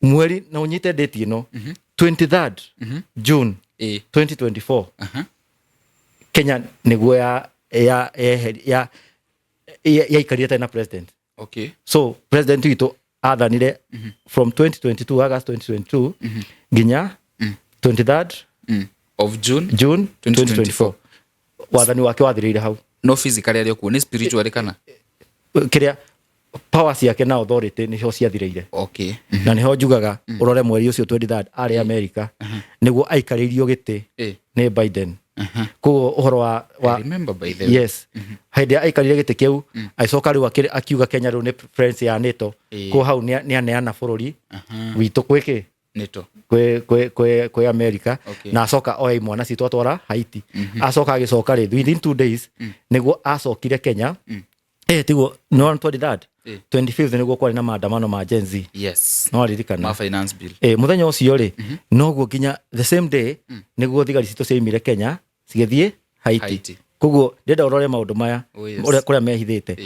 mweri na unyite date ino 23rd June 2024 Kenya niguo ya ikaria tena president. Okay. So president wito athanire from 2022 August 2022 nginya 23rd of June 2024 wathani wake wathirire hau. No physically ari okuo ni spiritual kana kiria powers yake na authority ni ho ciathirire. Okay. Na ni ho njugaga urore mweri ucio 23rd ari America niguo aikaririo giti ni Biden. Ko uhoro wa I remember by the way. Yes. Haidi aikarire giti kiu aicoka riu akiuga Kenya riu ni friends ya NATO. Ko hau ni aneana bururi witu kwiki NATO kwe America. Na acoka oya mwana citu atwara Haiti. Acoka agicoka ri within 2 days niguo acokire Kenya. Tiguo no 23rd 25th niguo kwari na maandamano ma Gen Z. Yes. No ririkana ma finance bill. Muthenya ucio ri noguo nginya the same day niguo thigari citu ciaimire Kenya cigithie Haiti. Koguo ndenda urore maundu maya uria kuria mehithite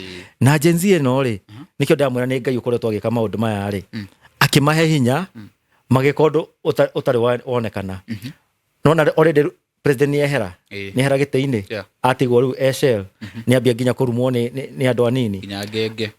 na Gen Z no ri nikio ndamwira ni Ngai ukoretwo agika maundu maya ri akimahe hinya magikondu utari wonekana. No na already president ni ehera giteini atigwo riu Eshel ni ambia nginya kurumwo ni andu anini nginya ngenge.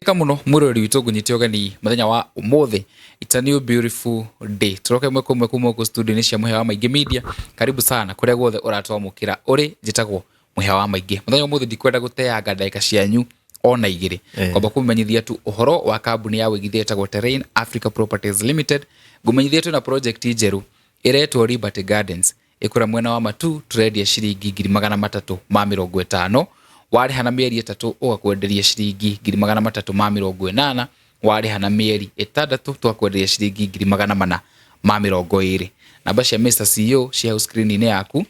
Kamuno murori witu gunyite ogani muthenya wa umuthi. It's a new beautiful day. Turoke kumwe ku studio ni cia Muhewa Maingi Media. Karibu sana kuria guothe uratwamukira uri njitagwo Muhewa Maingi. Muthenya umuthi ndikwenda guteanga ndaika cianyu ona igiri kwamba kumenyithia tu uhoro wa kambuni ya wigithia etagwo Terrain Africa Properties Limited. Gumenyithia tu na project ijeru iretwo Liberty Gardens ikura mwena wa Matu turendia ciringi 350 wari hana mieri 3 ugakwenderia ciringi 380 wari hana mieri 6 twakwenderia ciringi 420. Namba cia Mr CEO cia screen ine yaku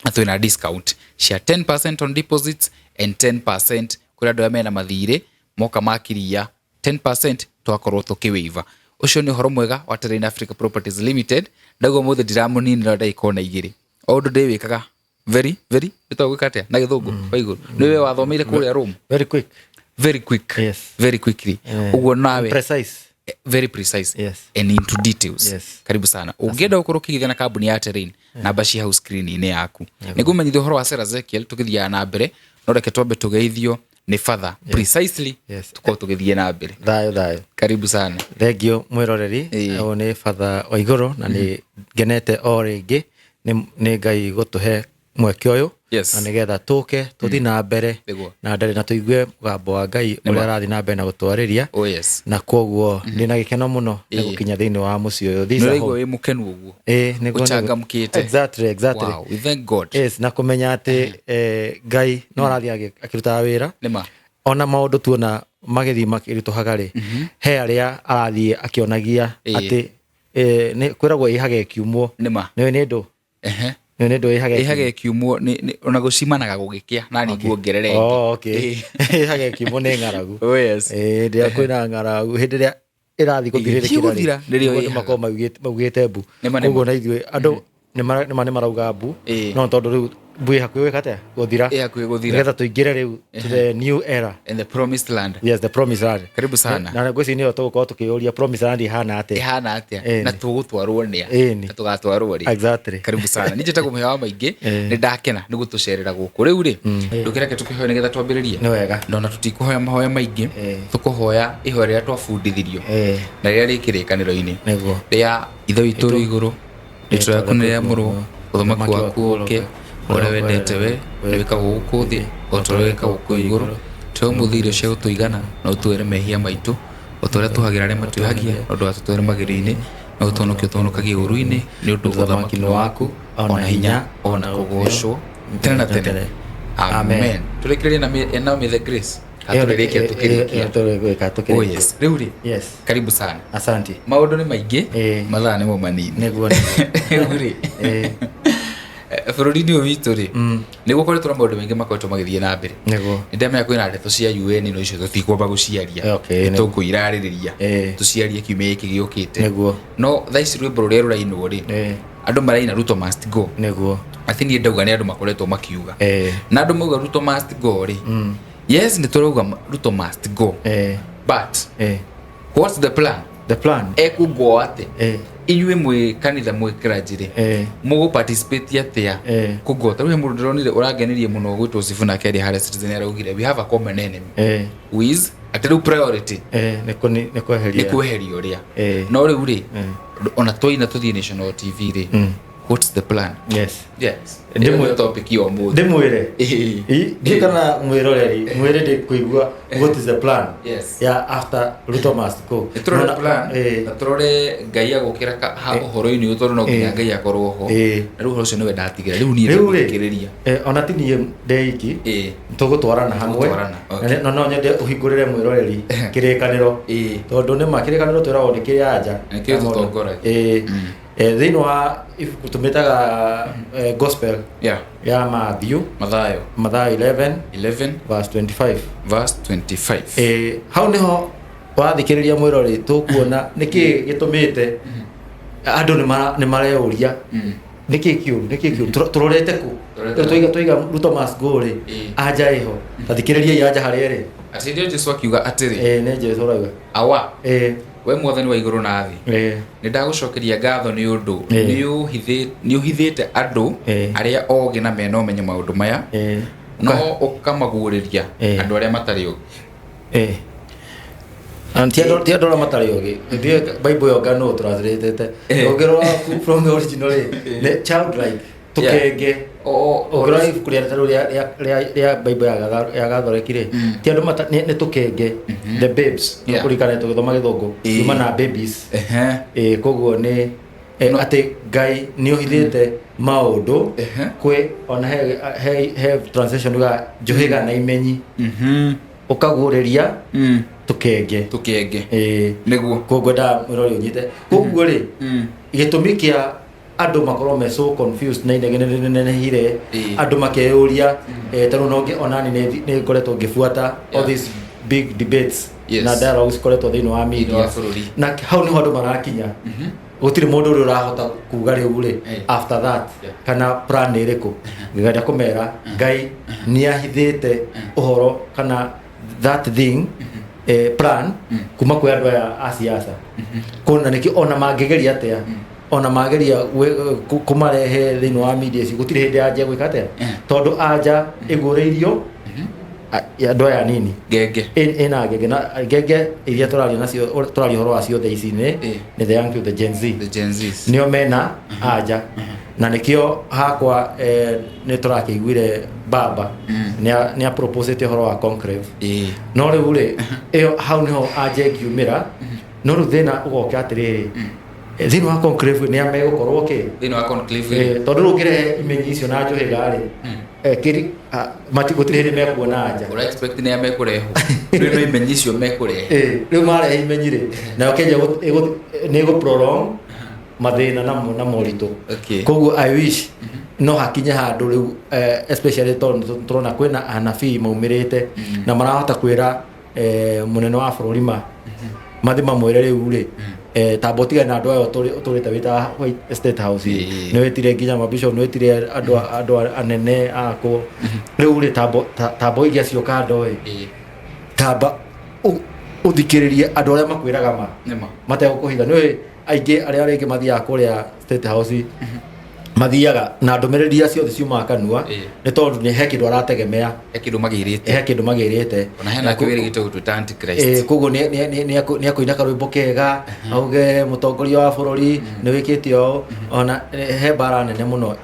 atwina discount cia 10% on deposits and 10% kuri andu amena mathire moka makiria 10% twakorwo tukiwiva. Ucio ni horo mwega wa Terrain Africa Properties Limited. Ndago muthe ndiramunini ndaikona igiri ondo ndi wikaga very bitagwikatia na githungu baiguru niwe wathomeire kuria Rome very quick yes. Very quickly uguo nawe precise very precise yes. And into details yes. Karibu sana ungienda ukorokithia na kambuni ya Terrain namba cia house screen ine yaku nigumenyithio horo wa Sarah Ezekiel tukithia na mbere no reke twambe tugeithio ni father precisely tuko tugithie na mbere thayo karibu sana thengio mwiroreri o ni father Waiguru na ni genete o ringi ni Ngai gutuhe mweke uyu na nigetha tuke tuthi na mbere na ndari na tuigue gambo wa Ngai uria arathi na mbere na gutwariria na koguo ni na gikeno muno ni gukinya thiini wa muci uyu thisa ho ni mukenu uguo ni guchangamkite exactly wow we thank God yes na kumenya ati Ngai no arathi akiruta wira ona maundu tuona magithi makirituhaga ri he aria arathi akionagia ati ni kwiragwo ihage kiumwo ni ndu ni ndu ihage kiumwo ni ona gucimanaga gugikia na ni guongerere okay ihage kiumwo ni ngaragu yes ndia kwina ngaragu hindi ria irathi guthirira ndio makoma maugite mbu koguo na ithwe andu ni marauga mbu no tondu riu mbu hakuhi kate guthira nigetha tuingire riu to the new era in the promised land. Yes, the promised land. Karibu sana na ngweci ni tugukorwo tukiuria promised land ihana atia na tugutwarwo nia na tugatwarwo ri exactly. Karibu sana nije ta Muhewa Maingi ni ndakena ni gutucerera guku riu ri ndukireke tukihoya nigetha twambiririe ni wega ndona tutikuhoya mahoya maingi tukuhoya ihoya ria twabundithirio na ria rikirikaniro-ini niguo ria itho ituru iguru niturakunira muru uthomaku waku uke ore wendete we wika gukuthi otoreka guku iguru twa muthiro cia gutuigana na utwere mehia maitu utore tuhagira ria matuhagia ndu atutwere magiri-ini na utonokio tonokagia uru-ini ni undu uthamaki waku ona hinya ona kugocwo tena na tene amen turekererie na may the grace aturereke tukirikia oh yes reuri yes karibu sana asante maundu ni maingi mathaa ni mo manini niguo reuri bururi-ini witu ri ni gukoretwo na maundu maingi makoretwo magithie na mbere niguo ndamenya kwina ndeto cia UN no icio tutikwamba guciaria tukuiraririria tuciarie kiumia giki giukite niguo no thaisi rwimbo ruria rurainwo ri andu maraina Ruto must go neguo athini ndauga ni andu makoretwo makiuga na andu mauga Ruto must go ri yes ni turauga Ruto must go but what's the plan ekugo ate inyue mwe kanitha mwe krajire mugo participate atia kugota ruhe mundu ronire urangenirie muno gwitwo Sifuna Keri hare citizen araugire we have a common enemy who is atiru priority ne kweheria uria no riu ri ona toina tuthie National TV ri what's the plan yes ndimwe topic yo muthi ndimwire ndikana mwire de kuigua what is the plan ya after Ruto must go turore plan turore ngai agukira ha uhoro-ini utoru no nginya ngai akorwo ho na riu ucio niwe ndatigira riu nie ndikiriria ona tinie ndeiki tugutwarana hamwe no nyende uhingurire mwiroreri kirikaniro tondu ni makirikaniro twiragwo ni kiri anja nikio tutongora thini wa tumitaga gospel ya Mathayo 11 verse 25 hau niho wathikiriria mwirori tukuona niki gitumite andu ni mareuria niki kiu turorete ku twiga Ruto must go ri anja iho tathikiriria anja haria ri atirio Jesu akiuga atiri ne Jesu rauga awa we mwathani wa iguru na thi ni ndagucokeria ngatho ni undu ni uhithite andu aria ogi na mena umenye maundu maya no ukamaguriria andu aria matari ogi Antia dola matari ogi the Bible yo gano translated ogero from the original le childlike tukenge ogero kuria taru ya Bible ya gathorekire ti andu ne tukenge the babes kurikana tugithoma githongo yuma na babies koguo ni ati ngai ni uhithite maundu kwe ona he translation ga johiga na imenyi ukaguriria tukenge niguo koguo da murori unyite koguo ri gitumi kia andu makorwo me so confused na inegene hire andu makeuria taru no onani ne ngoretwo ngifuata all these big debates na dialogues koretwo thini wa media na hau ni andu marakinya gutire mundu uri urahota kuga riu ri after that kana plan iriku ngenda kumera ngai ni ahithite uhoro kana that thing plan kuma kwa andu a siasa kuna niki ona mangegeria atia ona mageria kumarehe thini wa media ci gutire hindi anja gwikate tondu anja igureirio ya doya nini gege ina gege iria turario nacio turario horo acio the ici ni the young to the Gen Z nio mena anja na nikio hakwa ni turakiguire baba ni a propose horo wa conclave no riu ri iyo hau niho anja kiumira no ru thina ugoka atiriri thini wa conclave ni amegukorwo ki thini wa conclave tondu rugire imenyi icio na njohiga ri kiri matigutire hindi mekuona anja ura expect ni amekureho riu imenyi icio mekurehe riu marehe imenyi ri na Kenya ni go prolong mathina na morito koguo I wish no hakinye handu riu especially turona kwina anabii maumirite na marahota kwira munene wa bururi mathima mwire riu ri tabotiga na andu ayo turite wita State House ni wetire nginya mabishop ni wetire andu anene ako riu ri tabo igia cio kando taba uthikiririe andu aria makwiraga matego kuhitha ni aingi aria ringi mathiaga kuria State House mathiaga na ndumiriri acio ciuma kanua ni tondu ni he kindu arategemea he kindu magirite ona hena kwiri gitu to Antichrist koguo ni akuina karwimbo kega auge mutongoria wa bururi ni wikitio ona he bara nene muno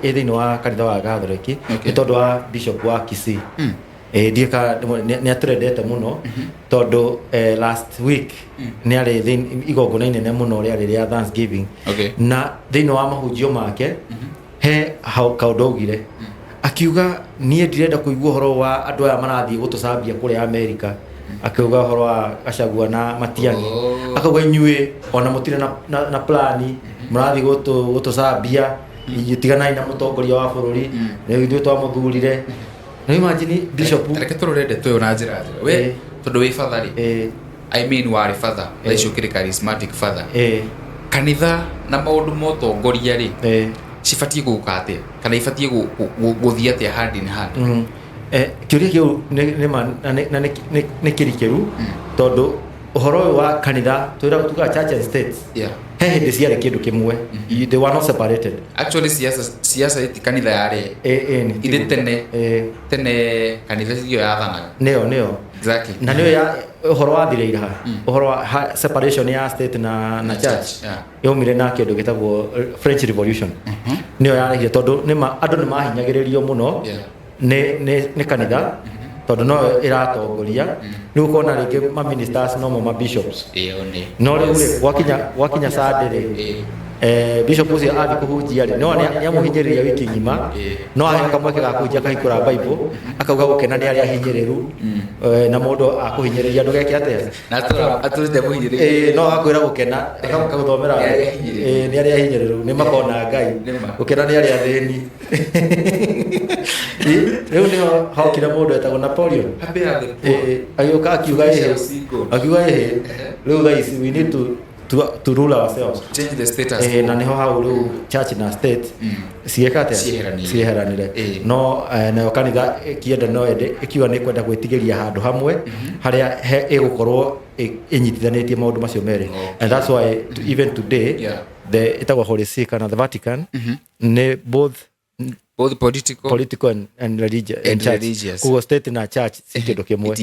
thini wa kanitha wa Gatholeki ni tondu wa bishop wa Kisii dieka ni atrendete muno tondu last week ni ari igongona inene muno ri ya Thanksgiving na thini wa mahunjio make he kaudogire akiuga nie ndirenda kuigua horo wa andu aya marathie gutucambia kuri America akiuga horo wa Gachagua na Matiang'i akauga inyue ona mutire na plani murathie gutucambia itiganai na mutongoria wa bururi ni ithuĩ twamuthurire no imagine bishop reke turorende tuyo na njira we tondu wi father I mean wari father icio kiri charismatic father kanitha na maundu motongoria ri cibatie guka atia kana ibatie guthia atia hand in hand. Kiuria kiu ni kirikeru tondu uhoro wa kanitha twira tuga church and state he hindi ciarĩ kĩndũ kĩmwe, they were not separated. Actually siasa iti kanitha yari ithĩ tene kanitha cio yathanaga nĩyo exactly na nĩyo ya uhoro wa thirĩira uhoro wa separation ya state na church yaumire na kĩndũ gĩtagwo French Revolution. Nĩyo yarehire tondu andũ nĩ mahinyagĩrĩrio mũno nĩ kanitha tondu no iratongoria ni ukona ringi ma ministers no ma bishops no ri gwakinya Sunday bishop ucio athi kuhunjia ri no ni amuhinyiriria wiki ngima no ahe kamweke ga kuhunjia kahikura Bible akauga gukena ni aria hinyiriru na mundu akuhinyiriria ndu geke atia na aturite muhinyiriria no akwira gukena akaguthomera ni aria hinyiriru ni makona Ngai gukena ni aria thini riu ni hokira mundu etagwo Napoleon ayuka akiuga riu guys we need to rule ourselves, change the status na niho hau riu church na state ciekate cieheranire no na kanitha kienda no ende ikiwa ni kwenda gwitigiria handu hamwe haria igukorwo inyitithanitie maundu macio meri, and that's why even today the itagwo Holy See kana the Vatican ne both political and religious kugo state na church sikindo kimwe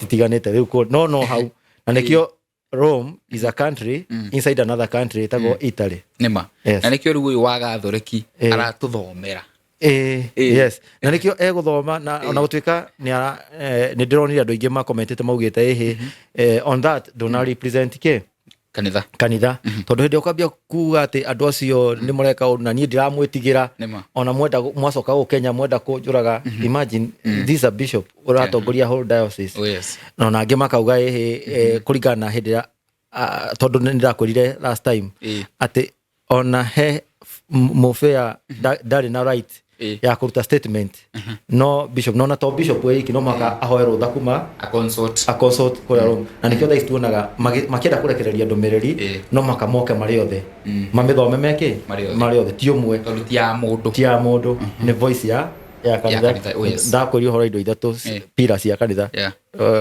itiganite riu no hau na nikio Rome is a country inside another country itagwo Italy nema na nikio riu uyu wa gathoreki aratuthomera yes na nikio eguthoma na ona gutwika ni ndironire andu ingi ma commentete maugite on that don't represent ke kanitha tondu hindi ukambia kuga ati andu acio ni mureka na nie ndiramwitigira ona mwenda mwacoka ku Kenya mwenda kunjuraga imagine this a bishop uratongoria whole diocese no na angi makauga kuringana hindi tondu ndirakwirire last time ati ona he mofea ndari na right ya kuruta statement no bishop no na to bishop wiki no maka ahoerwo thakuma a consult kwa Rome na nikio tha istuonaga makienda kurekereria ndumiriri no maka moke mari othe mamithome meke mari othe ti umwe tondu ti ya mundu ni voice ya kanitha ndakwiri horo indo ithatu pillars ya kanitha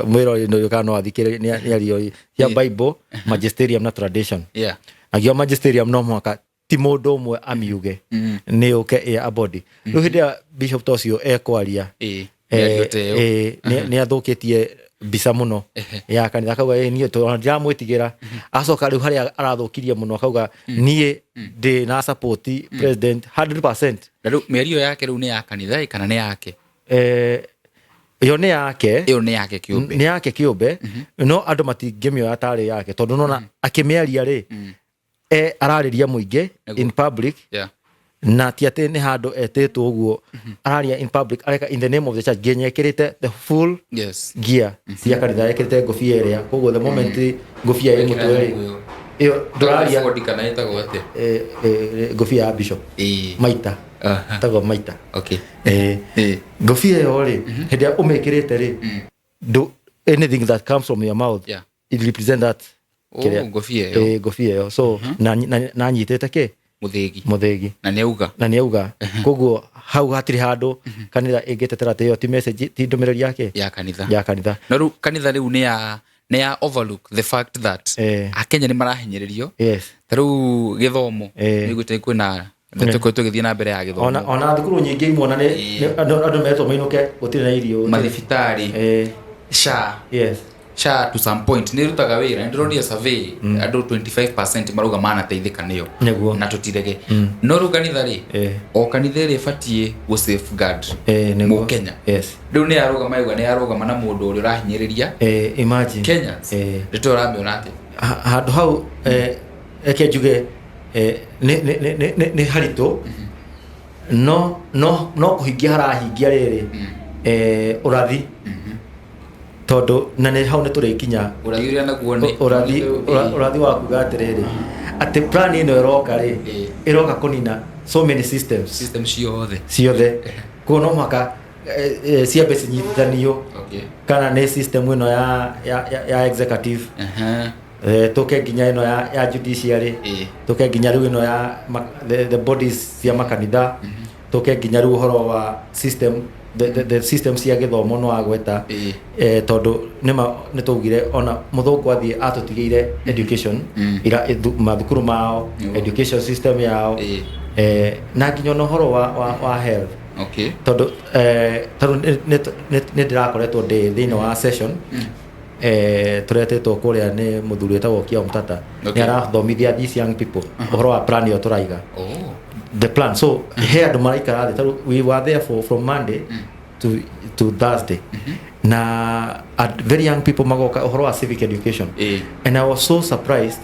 mwiro no kana athikire ni ario ya Bible magisterium na tradition agio magisterium no maka ti mundu umwe amiuge ni uke a body riu hindi bishop tocio ekwaria ni athukitie bisa muno ya kanitha kauga nie to ndiramwitigira acoka riu haria arathukirie muno kauga nie ndi na support president 100%. Riu mĩario yake riu ni ya kanitha kana ni yake iyo ni yake kiumbe ni yake kiumbe no andu matingimio atari yake tondu nona akimiaria ri arariria muingi in public na ti ati ni handu etetwo uguo araria in public areka in the name of the church genyekirite the full gear cia kanitha ekirite ngofia iria koguo the moment ngofia ĩ mutwe iyo nduraria kana itagwo ate ngofia ya bishop maita tagwo maita ngofia yo ri hindi umekirite ri do anything that comes from your mouth it represent that ngofia yo so na nyitete ke muthegi na niauga koguo hau hatiri handu kanitha ingitetera te yo ti message ti ndumiriri yake ya kanitha no ru kanitha riu ni ya overlook the fact that akenya ni marahinyiririo taru githomo ni gwite kwina ndeteko tugithie na mbere ya githomo ona thukuru nyingi imona ni andu metwo mainuke gutire na irio mathibitari sha to some point ni rutaga wira ndironia survey andu 25% maruga mana teithika niyo na tutirege no ruganitha ri o kanitha ri fatie go safeguard mu Kenya riu ni aruga maiga ni aruga mana mundu uri rahinyiriria imagine Kenyans rito ramiona ati handu hau eke juge ni harito no kuhingia harahingia riri urathi tondu na ni hau ni turikinya uragiria na kuone urathi wa kuga atiriri ati plan ino iroka ri iroka kunina so many systems ciothe kuno maka ciambe cinyitithanio kana ni system ino ya executive tuke nginya ino ya judiciary tuke nginya riu ino ya the bodies cia makanitha tuke nginya riu horo wa system the system cia githomo no agweta tondu ni tugire ona muthungu athie atutigire education ira mathukuru mao education system yao na nginya no horo wa health tondu ni ndirakoretwo ndi thini wa session turetetwo kuria ni muthuri etagwo Kia Mtata ni arathomithia these young people horo wa plan yo turaiga the plan. So here andu maraikara thi we were there from Monday to Thursday na very young people magoka horo wa civic education and I was so surprised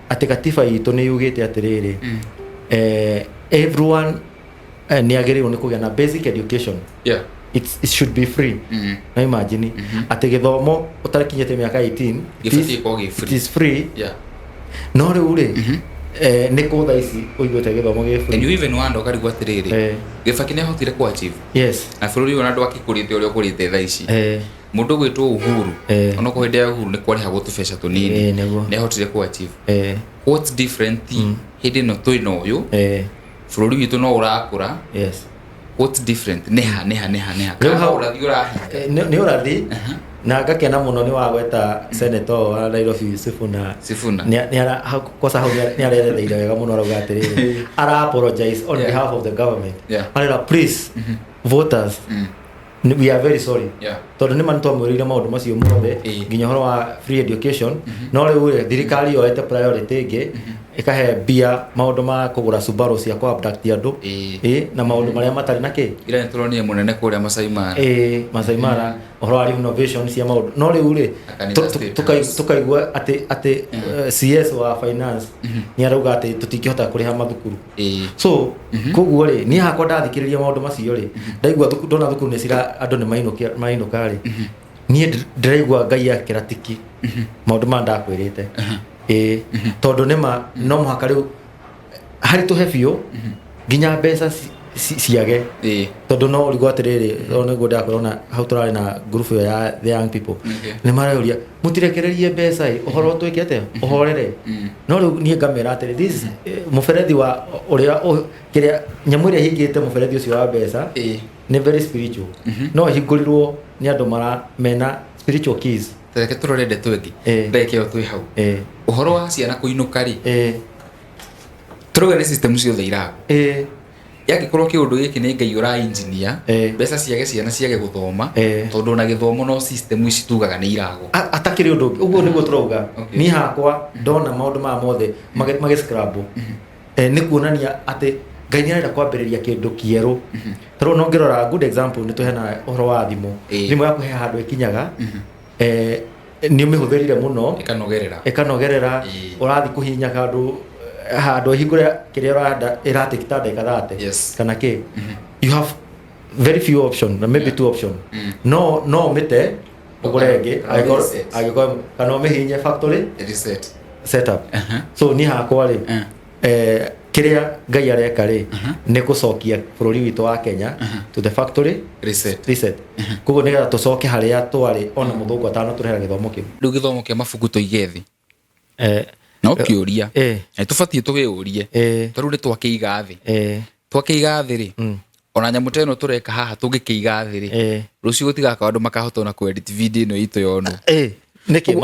ati katiba itu ni yugite atiriri everyone ni agerirwo ni kugia na basic education. It should be free. Na imagine ati githomo utarikinyete miaka 18 it is free. No riu ri ni ko thaisi uiguite githomo gi free. And you even wonder karigwa atiriri gibaki ni ahotire ku achieve. Yes. Na bururi ona ndu akikurite uri ukurite thaisi mundu gwitwo Uhuru ona ko hinde ya Uhuru ni kwari hagutu fesha tunini ni ahotire ku achieve. What's different hinde no toino uyu bururi witu no urakura. Yes. What's different neha kana urathi ni urathi na ngakena muno ni wagweta senator wa Nairobi Sifuna ni ara kosa hau ni arereire wega muno arauga atiriri ara apologize on behalf of the government. Ara please voters we are very sorry tondu ni mantu amwirire maundu macio mothe nginya horo wa free education no riu thirikari yoete priority ingi ikahe bia maundu ma kugura Subaru cia kwa abduct andu na maundu maria matari na ki ira nturonie munene kuria Masai Mara horo wa innovation cia maundu no riu ri tukaigua ati CS wa finance ni arauga ati tutingihota kuriha mathukuru so koguo ri ni hakwa ndathikiriria maundu macio ri ndaigua ndona thukuru ni cira andu ni mainuka ri ni ndiraigua Ngai akiratiki maundu ma ndakwirite tondu nima no muhaka riu hari tuhe biu nginya mbeca ciage tondu no rigo atiriri no go ndakorona hau turari na group ya the young people ni marauria mutirekererie mbeca uhoro twikete uhorere no riu ni ngamera atiri this muferethi wa uria kiria nyamu iria hingite muferethi ucio wa mbeca ni very spiritual no hingurirwo ni andu mena spiritual keys tereke turorende twengi ndeke otwi hau uhoro wa ciana kuinuka ri turuge ni system cio theirago yagikorwo kiundu giki ni Ngai ura engineer mbeca ciage guthoma tondu na githomo no system ici tugaga ni irago atakiri undu uguo niguo turauga ni hakwa ndona maundu ma mothe magiscrabo ni kuonania ati Ngai ni arenda kwambiriria kindu kieru toro no ngirora good example ni tuhena uhoro wa thimu yaku he handu ikinyaga ni umihutherire muno ikanogerera urathi kuhinya handu hingure kiria uranda irate kitanda ikathate kana ki you have very few options maybe two options no mite ugurenge agiko kana umihinye factory setup so ni hakwa ri kiria Ngai areka ri ni gucokia bururi witu wa Kenya to the factory reset kugo nigetha tucoke haria twari ona muthungu atano turehera githomo kiu riu githomo kia mabuku tuigethi no kiuria tubatie tugiurie turu ri twakiiga thi ri ona nyamu teno tureka haha tungikiiga thi ri rucio gutigaka andu makahota na ku edit video ino itu yonu niki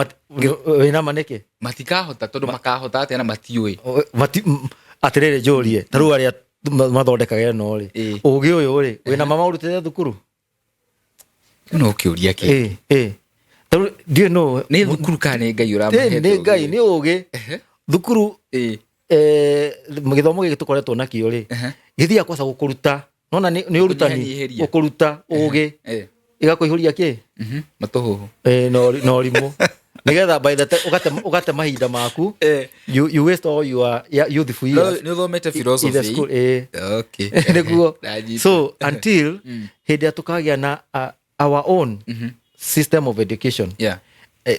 wina maniki matikahota tondu makahota ati na matiui atirere njurie taru aria mathondekaga no ri ugi uyu ri wina mama urutete thukuru no kiuria ki taru dio no ni thukuru kane Ngai uramuhe ni Ngai ni ugi thukuru githomo giki tukoretwo nakio ri githia kwasa gukuruta nona ni urutani gukuruta ugi igakuihuria ki matuhu no rimu nigetha by the time ugate mahinda maku you waste all your youthful years ni uthomete philosophy okay niguo so until hinde tukagia na our own system of education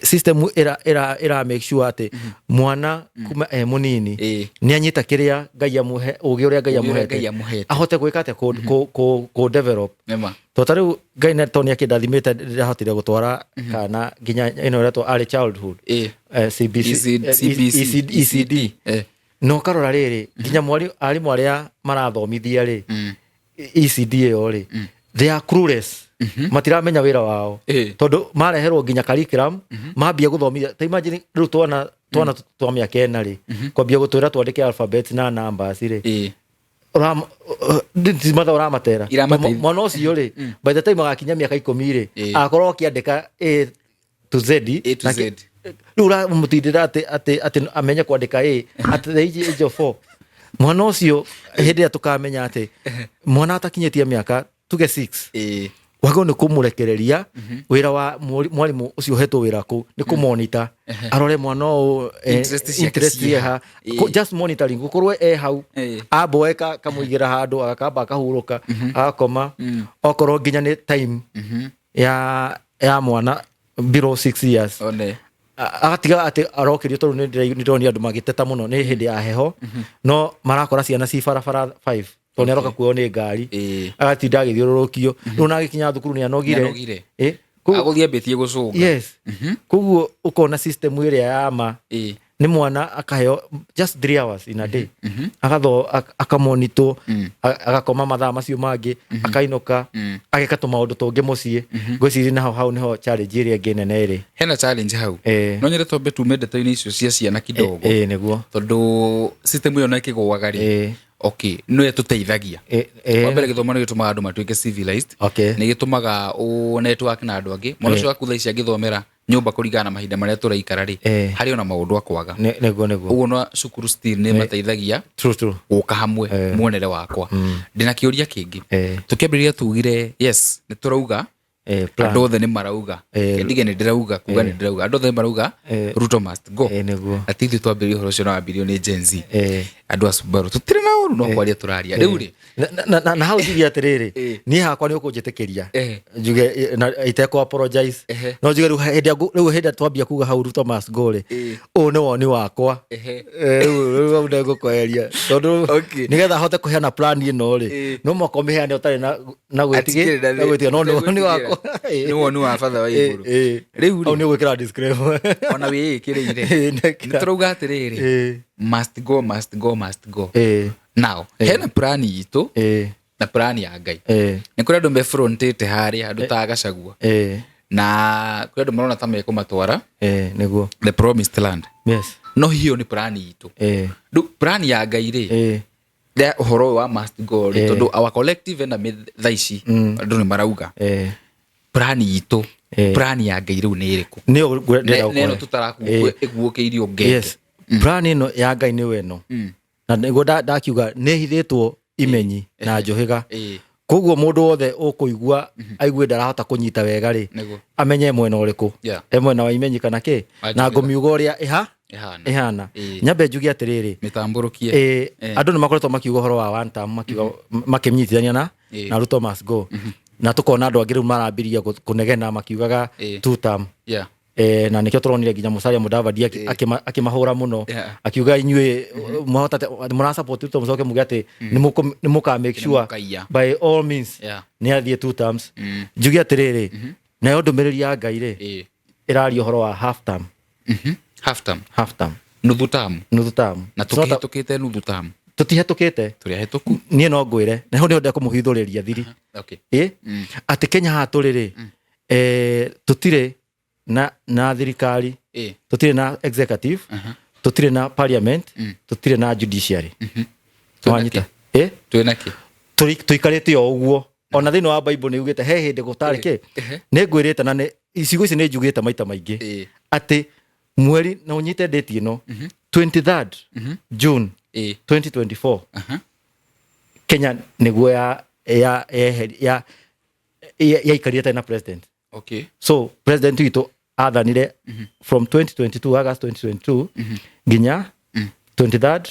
system ira make sure ati mwana kuma munini ni anyita kiria Ngai amuhe ugi uria Ngai amuhete ahote gwika ate ko develop to tariu Ngai na to ni akidathimite ndahotire gutwara kana ginya ino ria to early childhood ECD no karora riri ginya arimu aria marathomithia ri ECD yo ri they are clueless matiramenya wira wao tondu mareherwo ginya curriculum mambia guthomithia ta imagine riu twana twa miaka ena ri kwambia gutwira twandike alphabet na numbers ri matha uramatera mwana ucio ri by the time agakinya miaka 10 ri akorwo akiandika A to Z riu uramutindira ati amenye kwandika at the age of 4 mwana ucio hindi ya tukamenya ati mwana atakinyitie miaka tuge 6 wago ni kumurekereria wira wa mwalimu ucio hetwo wira ku ni kumonitor arore mwana o interest ya just monitoring gukorwe hau aboeka kamuigira handu agakamba akahuruka akoma okorwo ginya ni time ya mwana below 6 years agatiga ati arokirio tondu ni ndoni andu magiteta muno ni hindi ya heho no marakora ciana ci barabara 5 to neroka kuo ni ngari agatinda agithiururukio no nagikinya thukuru ni anogire aguthia betie gucunga yes kuguo ukona system iria yama ni mwana akaheo just 3 hours in a day agatho akamonito agakoma mathaa macio mangi akainoka ageka tu maundu tungi mucii ngwiciri na hau niho challenge iria nginene iri hena challenge hau no nyire tombe tume ndeto-ini icio cia ciana kidogo niguo tondu system iyo na ikigwaga ri okay no tuteithagia wabere githomo ni gitumaga andu matuike civilized ni gitumaga o network na andu angi mwana cio akutha ici agithomera nyumba kurigana na mahinda maria turaikara ri hari ona maundu akwaga niguo uguo no cukuru still ni mateithagia true guka hamwe muonere wakwa ndina kiuria kingi tukiambiriria tugire yes ni turauga andu othe ni marauga ndige ni ndirauga kuga ni ndirauga andu othe marauga Ruto must go atithi twambirie horo cio na wambirio ni Gen Z andu asubaru tutire na uru no kwaria turaria riu ri na hau njuge atiriri ni hakwa ni ukunjitikiria njuge iteko apologize no njuge riu hindi twambia kuga hau Ruto must go ri u ni woni wakwa riu ndego kweria tondu nigetha hote kuheana plan ino ri no moko miheane utari na gwitigia no ni wakwa ni woni wa father wa iguru riu au ni gwikira disclaimer ona wi ikiriire ni turauga atiriri must go now hena plan itu na plan ya Ngai ni kuri andu me frontite hari andu ta Gachagua na kuri andu marona ta mekumatwara niguo the promised land yes no hiyo ni plan itu du plan ya Ngai ri the horo wa must go ri tondu our collective na thaici andu ni marauga plan itu plan ya Ngai riu ni iriku neno tutarakuguokeirio ngeke yes plan ino ya Ngai ni weno na niguo ndakiuga ni hithitwo imenyi na njohiga koguo mundu wothe ukuigua aigue ndarahota kunyita wega ri amenye mwena uriku mwena wa imenyi kana ki na ngumiuga uria ihana nyambe njuge atiriri mitamburukie andu ni makoretwo makiuga horo wa one time makiuga makimnyitithania na Ruto must go na tukona andu angi riu marambiria kunegena makiugaga two term na nikio turonire ginya Musalia Mudavadi akimahura muno akiuga inyue muhota mura support Ruto mucoke muge ati ni muka make sure by all means ni athie two terms njuge atiriri na ndumiriri ya Ngai ri irario horo wa half term nuthu term na tukihetukite nuthu term tutihetukite turiahituku nie no ngwire na ho ndenda kumuhithuriria thiri ati Kenya haturiri tutire na thirikari tutire na executive tutire na parliament tutire na judiciary twanyita twinaki tuikarite o uguo ona thini wa Bible ni ugite he hindi gutari ki ni ngwirite na ni icigo ici ni njugite maita maingi ati mweri na unyite date ino 23rd June 2024 Kenya niguo ya ikarite na president so president witu athanire from 2022 August 2022 ginya 23rd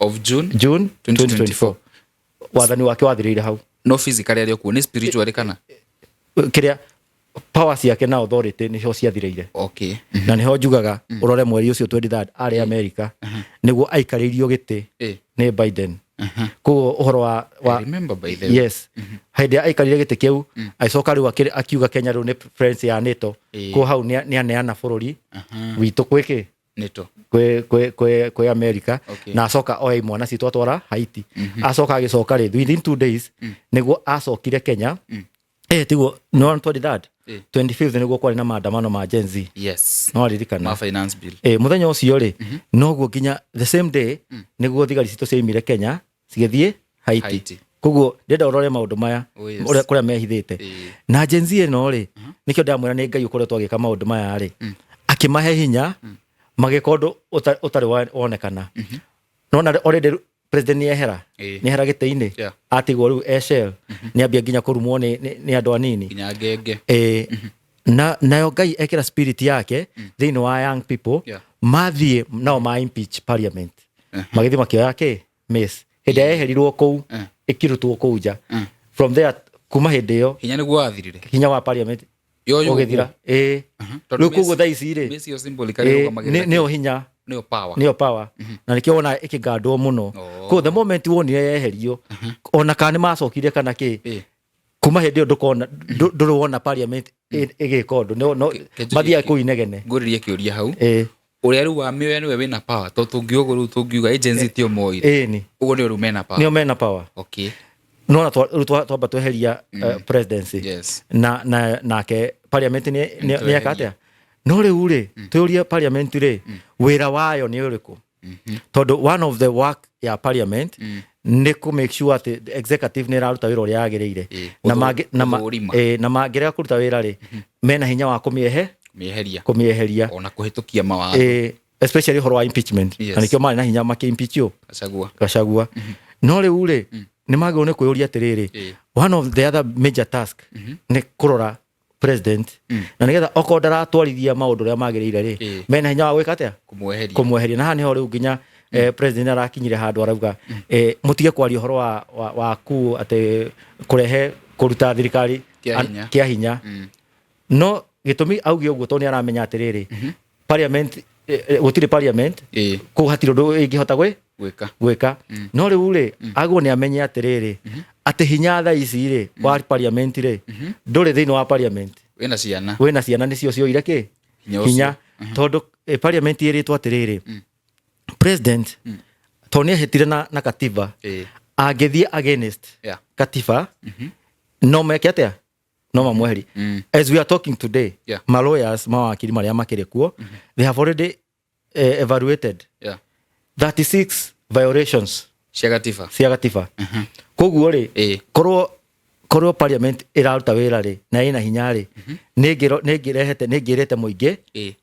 of June 2024 wathani wake wathirire hau no physically ari okuo ni spiritual kana kiria power ciake na authority nicio ciathireire. Okay. Na niho njugaga urore mweri ucio 23 ari America niguo aikaririo giti ni Biden. Ko uhoro wa I remember by the way. Yes. Hende aikarire giti kiu aicoka riu akiuga Kenya riu ni friends ya NATO. Ko hau ni aneana bururi witu kwiki NATO kwe America. Na acoka oya imwana citu atwara Haiti. Acoka agicoka ri within 2 days niguo acokire Kenya. Tiguo no 23 25th niguo kwari na maandamano ma Gen Z. Yes. No aririkana ma finance bill. Muthenya ucio ri noguo nginya the same day niguo thigari citu ciaimire Kenya cigithie Haiti. Koguo ndenda urore maundu maya uria kuria mehithite. Na Gen Z no ri nikio ndamwira ni Ngai ukoretwo agika maundu maya ri akimahe hinya magikondu utari wonekana. No na already president ni ehera gite-ini atigwo riu Eshel ni ambia nginya kurumwo ni andu anini nginya ngenge. Nayo Ngai ekira spirit yake thiini wa young people mathie nao ma impeach parliament magithi makioya ke miss hindi eherirwo kou ikirutwo kou nja from there kuma hindi yo hinya niguo athirire hinya wa parliament yo githira riu koguo thaa ici ri miss yo symbol kari rugamagirira nio hinya nio power na nikio wona ikigandwo muno ko the moment wonire yeherio ona kana macokire kana ki kuma hindi yo ndukona nduruona parliament igikondo no mathia ku inegene nguririe kiuria hau uria riu wa miwe niwe wina power to tungiogo riu tungiuga agency tio moire ni ugo ni ru mena power nio mena power. Okay. No na twamba tweheria presidency na ke parliament ni akatea no riu ri tuurie parliament ri wira wayo ni uriku tondu one of the work ya parliament ni ku make sure that the executive ni raruta wira uria yagirire na mangirega kuruta wira ri mena hinya wa kumieheria ona kuhitukia mawatho especially horo wa impeachment na nikio mari na hinya maki impeachio Gachagua no riu ri ni magirwo ni kuyuria atiriri one of the other major task ni kurora president na nigetha oko ndaratwarithia maundu ria magirire ri mena hinya wa gwika atia kumweheria na hani ho riu nginya president arakinyire handu arauga mutige kwaria horo wa ku ate kurehe kuruta thirikari kia hinya no gitumi augi uguo to ni aramenya atiriri parliament gutire parliament ku hatiro ndu ingihota gwika no riu ri agwo ni amenye atiriri ati hinya thaa ici ri wa parliament ri nduri thiini wa parliament wina ciana nicio cioire ki hinya tondu parliament iritwo atiriri president to ni ahetire na katiba agithie against katiba no meke atia no mamweheri. As we are talking today my lawyers mawakiri maria makire kuo they have already evaluated 36 violations cia gatiba koguo ri korwo parliament iraruta wira ri na ina hinya ri ningirete muingi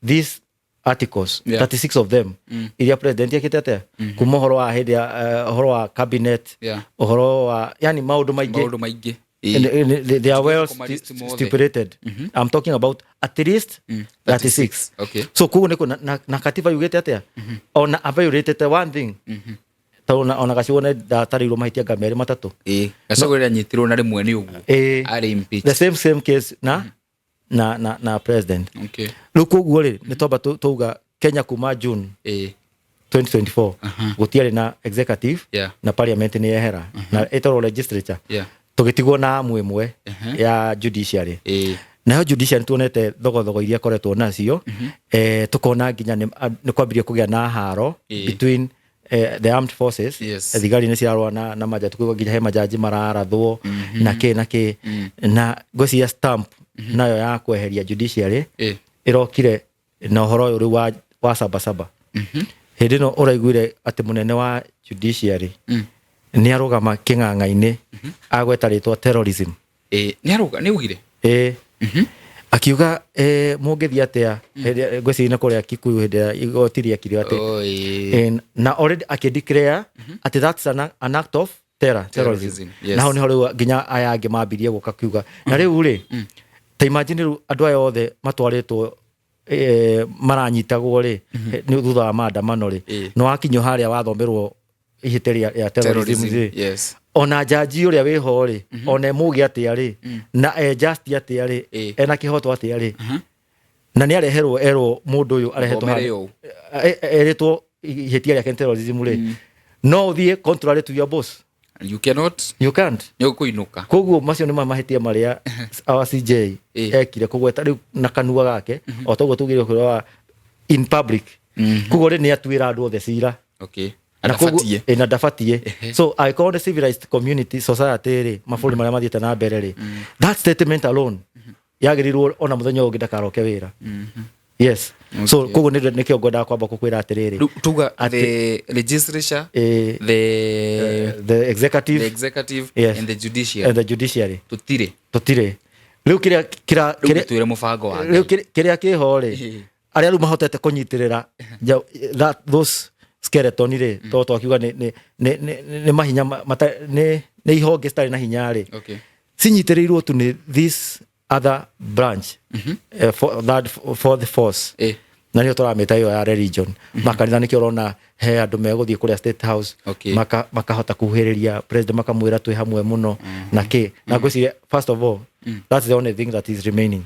these articles 36 of them iria president yakite atia kuma horo wa hindi horo wa cabinet horo wa yani maundu maingi they are well stipulated. I'm talking about at least 36. Okay. So kugo niko na katiba yugete atia ona violated one thing ona Gachagua ndatarirwo mahitia ngameri matatu Gachagua ria nyitirwo na rimwe ni uguo ari impeach the same case na president. Okay. Riu kugo ri ni toba tuga Kenya kuma June 2024 gutiari na executive na parliament ni ehera na etoro legislature tugitigwo na mwemwe ya judiciary nayo judiciary tuonete thogo iria koretwo nacio tukona nginya ni kwambiria kugia na haro between the armed forces thigari ni cirarwa na majatu kwa nginya he majaji mararathwo na ke na goci ya stamp nayo ya kweheria judiciary irokire na horo uri wa saba hindi no uraiguire ati munene wa judiciary ni arugama king'ang'a-ini agweta ritwa terrorism ni ugire akiuga mungithia atia ngwicina kuria Kikuyu hindi igotiri akiri ati na already akideclare ati that's an act of terrorism na ho ni horo nginya aya angi mambirie guka kiuga na riu ri ta imagine riu andu aya othe matwaritwo maranyitagwo ri ni thutha wa maandamano ri no akinyo haria wathomerwo ihiteria ya terrorism ona jaji uria wiho ri ona muge atia ri na just atia ri ena kihoto atia ri na ni areherwo mundu uyu arehetwo eretwo ihetia ria terrorism ri no uthie contrary to your boss. You can't yo kuinuka koguo macio ni mahetia maria our CJ ekire kugweta riu na kanua gake o toguo tugire kwa in public koguo ni atwira andu othe cira. Okay. Na dafatie so I call the civilized community society ri maburi maria mathiete na mbere ri that statement alone yagirirwo ona muthenya ungi ndakaroke wira. Yes. Okay. So koguo ni kio ngoda kwamba kukwira atiriri tuga the legislature the executive yes. and the judiciary tutire riu kiria twire mubango wa riu kiria kiho ri aria ru mahotete kunyitirira those skeleton ri to twakiuga ni mahinya ni ihonge stari na hinya ri sinyitirirwo tu ni this other branch for the force na nio turameta iyo ya religion makanitha nikio rona he andu meguthie kuria State House makahota kuhiriria president makamwira twi hamwe muno na ki na ngwiciria first of all that's the only thing that is remaining.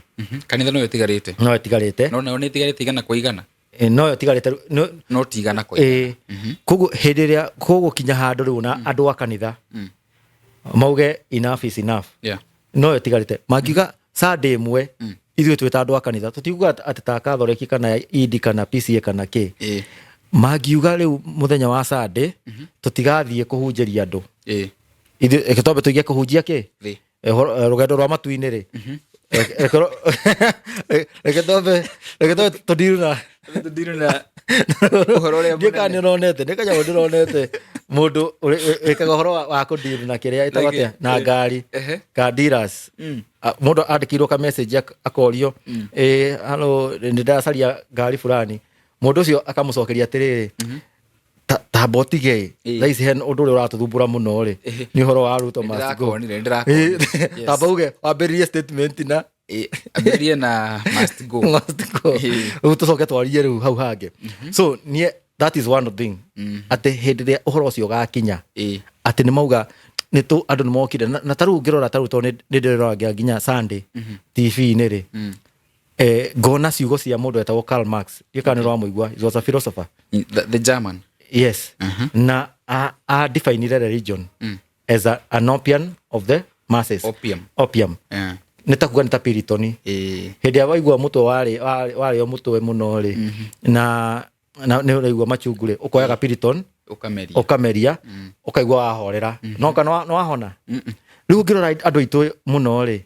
Kanitha no yotigarite no itigarite igana kwa igana no yotigarite no tigana kwa igana koguo hindiria koguo kinya handu riu na andu a kanitha mauge enough is enough no yotigarite magiga Sunday mwe ithuĩ twĩ ta andũ a kanitha tũtikuga atĩ ta Catholic kana Idi kana PCA kana kĩ mangiuga rĩu mũthenya wa Sunday tũtigathiĩ kũhunjĩria andũ ithuĩ twambe tũige kũhunjia kĩ rũgendo rwa matu-inĩ rĩ reke twambe tũndiru na uhoro uria munene ndikanya ndironete mundu ekaga uhoro wa kundiru na kiria itabatia na ngari ka dealers mundu andikirwo ka message akorio hello ndiracaria ngari fulani mundu ucio akamucokeria atiriri ta botige thaici hen undu uria uratuthumbura muno ri ni uhoro wa Ruto must go tamba uge wambiririe statement na abiria na must go utucoke twarie riu hau hange so nie that is one thing ate hindire uhoro ucio gakinya ate ni mauga ni tu andu ni mokire na taru ngirora taru to ni ndirora nginya Sunday TV ni ri ngona ciugo cia mundu etagwo Karl Marx gikanirwa muigua he was a philosopher the German yes na a define religion as an opium of the masses opium nitakuga nita Piritoni hindi ya waigua mutwe wari o mutwe muno ri na ni uraigua machungu ri ukoyaga Piriton ukameria ukaigua wahorera no kana no wahona riu ngirora andu aitu muno ri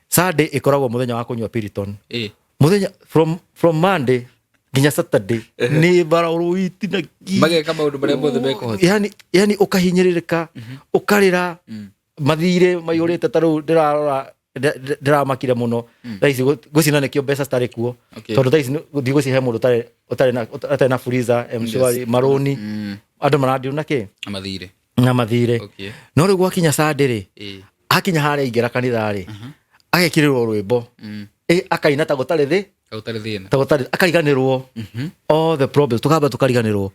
Sunday ikoragwo muthenya wa kunywa Piriton muthenya from Monday nginya Saturday ni bara uruiti na mageka maundu maria mothe mekohota yani ukahinyiririka ukarira mathire mayurite taru ndiramakire muno thaici gucina nikio mbeca stari kuo tondu thaici guthii gucihe mundu utari na freezer mshwari maroni andu marandiu na ki na mathire no riu gwakinya Sunday ri akinya haria ingera kanitha ri agekirirwo rwimbo akaina ta gutari thi ta gutari akariganirwo all the problems tukamba tukariganirwo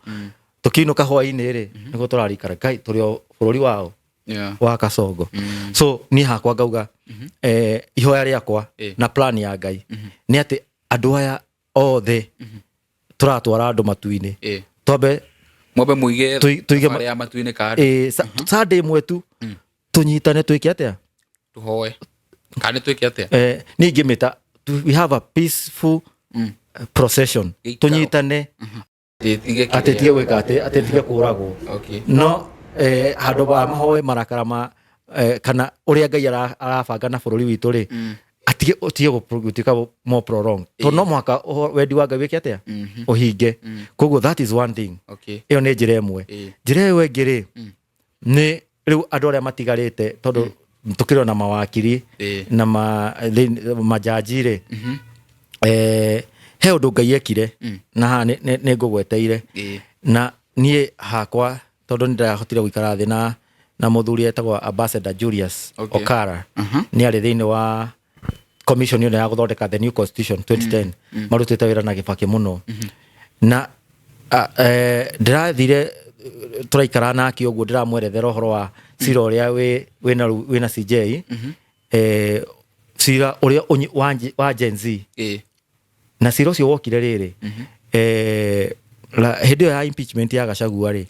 tukinuka hwaini ri niguo turarikara Ngai turi o bururi wao wa Kasongo so ni hakwa ngauga ihoya riakwa na plan ya Ngai ni ati andu aya othe turatwara andu matu-ini twambe muige ya matu-ini kari Sunday mwetu tunyitane twike atia tuhoe kana twike atia ni ngimita we have a peaceful procession tunyitane atetie gwika atetie kuragwo no handu ba mahoe marakara kana uria Ngai arabanga na bururi witu ri atige gutuika more prolong to no mwaka wendi wa Ngai wiki atia uhinge koguo that is one thing iyo ni njira imwe njira iyo ingi ri ni riu andu aria matigarite tondu tukirona na mawakiri na majaji ri he undu Ngai ekire na ha ni ngugweteire na nie hakwa tondu ndirahotire guikara thi na muthuri etagwo Ambassador Julius Okara ni ari thiini wa commission yo ya guthondeka the new constitution 2010 marutite wira na Kibaki muno na ndirathire turaikara nake uguo ndiramwerethera uhoro wa Cira uria wina CJ Cira uria wa Gen Z na Cira ucio wokire riri hindi ya impeachment ya Gachagua ri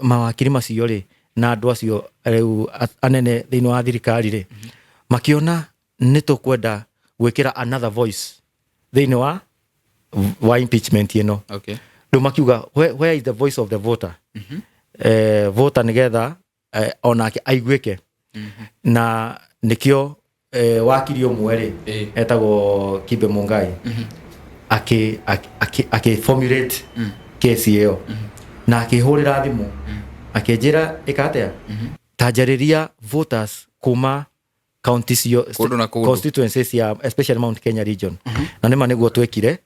mawakiri macio ri na andu acio riu anene thiini wa thirikari ri makiona nitukwenda gwikira another voice thiini wa impeachment ino riu makiuga where is the voice of the voter voter nigetha onake aiguike na nikio wakiri umwe ri etagwo Kibe Mungai ake formulate case iyo na akihurira thimu akenjira ikatea tajariria voters kuma counties constituencies ya especially Mount Kenya region na nima niguo twekire